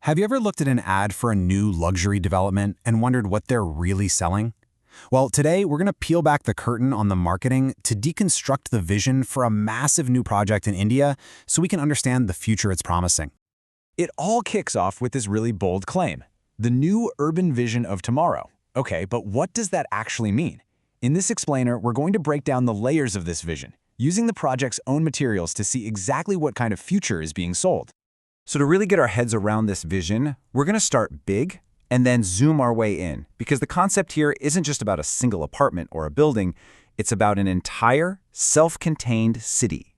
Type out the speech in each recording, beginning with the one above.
Have you ever looked at an ad for a new luxury development and wondered what they're really selling? Well, today we're going to peel back the curtain on the marketing to deconstruct the vision for a massive new project in India so we can understand the future it's promising. It all kicks off with this really bold claim, the new urban vision of tomorrow. Okay, but what does that actually mean? In this explainer, we're going to break down the layers of this vision, using the project's own materials to see exactly what kind of future is being sold. So to really get our heads around this vision, we're going to start big and then zoom our way in, because the concept here isn't just about a single apartment or a building, it's about an entire, self-contained city.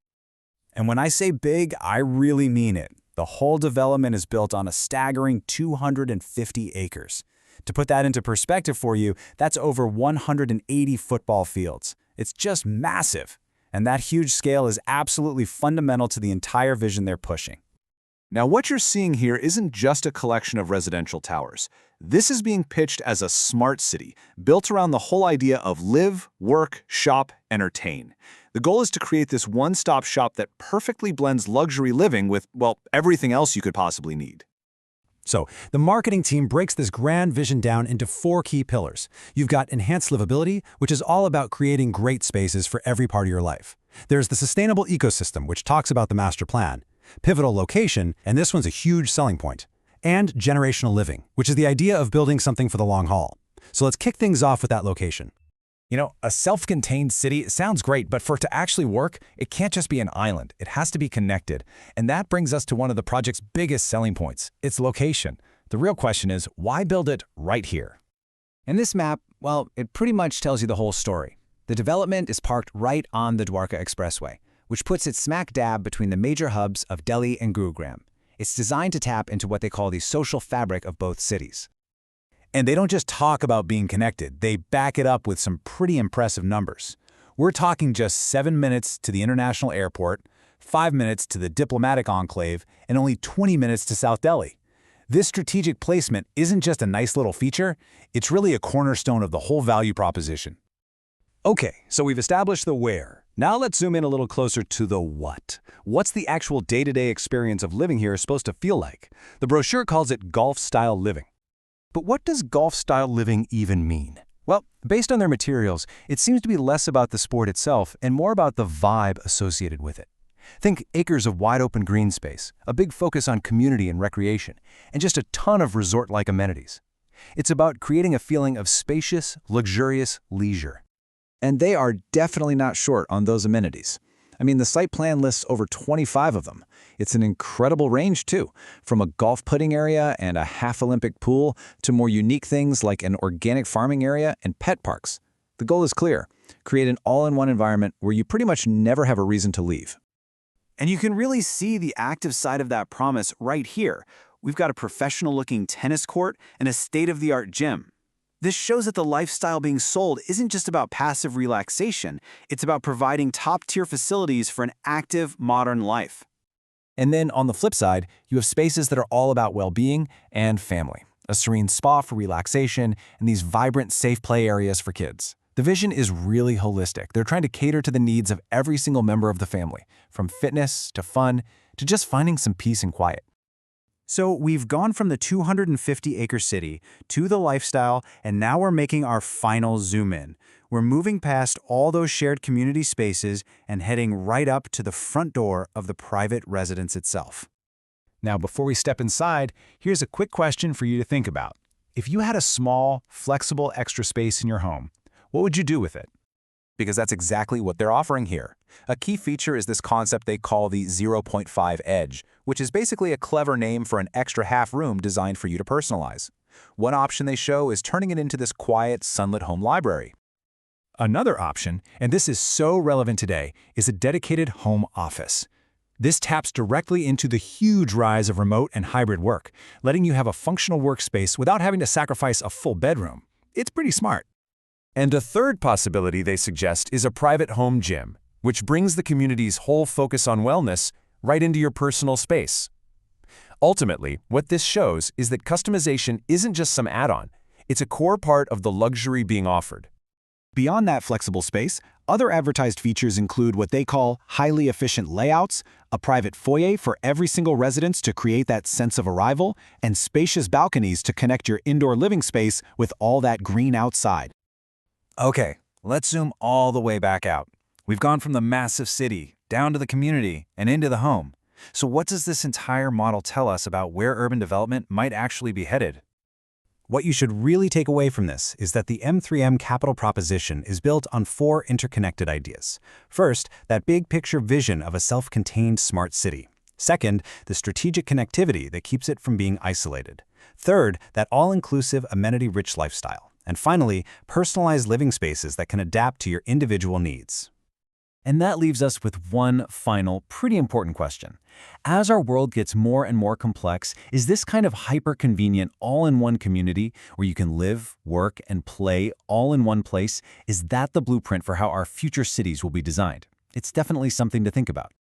And when I say big, I really mean it. The whole development is built on a staggering 250 acres. To put that into perspective for you, that's over 180 football fields. It's just massive. And that huge scale is absolutely fundamental to the entire vision they're pushing. Now, what you're seeing here isn't just a collection of residential towers. This is being pitched as a smart city, built around the whole idea of live, work, shop, entertain. The goal is to create this one-stop shop that perfectly blends luxury living with, well, everything else you could possibly need. So, the marketing team breaks this grand vision down into 4 key pillars. You've got enhanced livability, which is all about creating great spaces for every part of your life. There's the sustainable ecosystem, which talks about the master plan. Pivotal location, and this one's a huge selling point. And generational living, which is the idea of building something for the long haul. So let's kick things off with that location. You know, a self-contained city sounds great, but for it to actually work, it can't just be an island. It has to be connected. And that brings us to one of the project's biggest selling points, its location. The real question is, why build it right here? And this map, well, it pretty much tells you the whole story. The development is parked right on the Dwarka Expressway, which puts it smack dab between the major hubs of Delhi and Gurugram. It's designed to tap into what they call the social fabric of both cities. And they don't just talk about being connected, they back it up with some pretty impressive numbers. We're talking just 7 minutes to the international airport, 5 minutes to the diplomatic enclave, and only 20 minutes to South Delhi. This strategic placement isn't just a nice little feature, it's really a cornerstone of the whole value proposition. Okay, so we've established the where. Now let's zoom in a little closer to the what. What's the actual day-to-day experience of living here supposed to feel like? The brochure calls it golf-style living. But what does golf-style living even mean? Well, based on their materials, it seems to be less about the sport itself and more about the vibe associated with it. Think acres of wide-open green space, a big focus on community and recreation, and just a ton of resort-like amenities. It's about creating a feeling of spacious, luxurious leisure. And they are definitely not short on those amenities. I mean, the site plan lists over 25 of them. It's an incredible range, too, from a golf putting area and a half-Olympic pool to more unique things like an organic farming area and pet parks. The goal is clear: create an all-in-one environment where you pretty much never have a reason to leave. And you can really see the active side of that promise right here. We've got a professional-looking tennis court and a state-of-the-art gym. This shows that the lifestyle being sold isn't just about passive relaxation, it's about providing top-tier facilities for an active, modern life. And then on the flip side, you have spaces that are all about well-being and family. A serene spa for relaxation and these vibrant, safe play areas for kids. The vision is really holistic. They're trying to cater to the needs of every single member of the family, from fitness to fun to just finding some peace and quiet. So we've gone from the 250-acre city to the lifestyle, and now we're making our final zoom in. We're moving past all those shared community spaces and heading right up to the front door of the private residence itself. Now, before we step inside, here's a quick question for you to think about. If you had a small, flexible extra space in your home, what would you do with it? Because that's exactly what they're offering here. A key feature is this concept they call the 0.5 edge, which is basically a clever name for an extra half room designed for you to personalize. One option they show is turning it into this quiet, sunlit home library. Another option, and this is so relevant today, is a dedicated home office. This taps directly into the huge rise of remote and hybrid work, letting you have a functional workspace without having to sacrifice a full bedroom. It's pretty smart. And a third possibility they suggest is a private home gym, which brings the community's whole focus on wellness right into your personal space. Ultimately, what this shows is that customization isn't just some add-on, it's a core part of the luxury being offered. Beyond that flexible space, Other advertised features include what they call highly efficient layouts, a private foyer for every single residence to create that sense of arrival, and spacious balconies to connect your indoor living space with all that green outside. Okay, let's zoom all the way back out. We've gone from the massive city, down to the community, and into the home. So what does this entire model tell us about where urban development might actually be headed? What you should really take away from this is that the M3M Capital proposition is built on 4 interconnected ideas. First, that big picture vision of a self-contained smart city. Second, the strategic connectivity that keeps it from being isolated. Third, that all-inclusive, amenity-rich lifestyle. And finally, personalized living spaces that can adapt to your individual needs. And that leaves us with one final, pretty important question. As our world gets more and more complex, is this kind of hyper-convenient, all-in-one community where you can live, work, and play all in one place, is that the blueprint for how our future cities will be designed? It's definitely something to think about.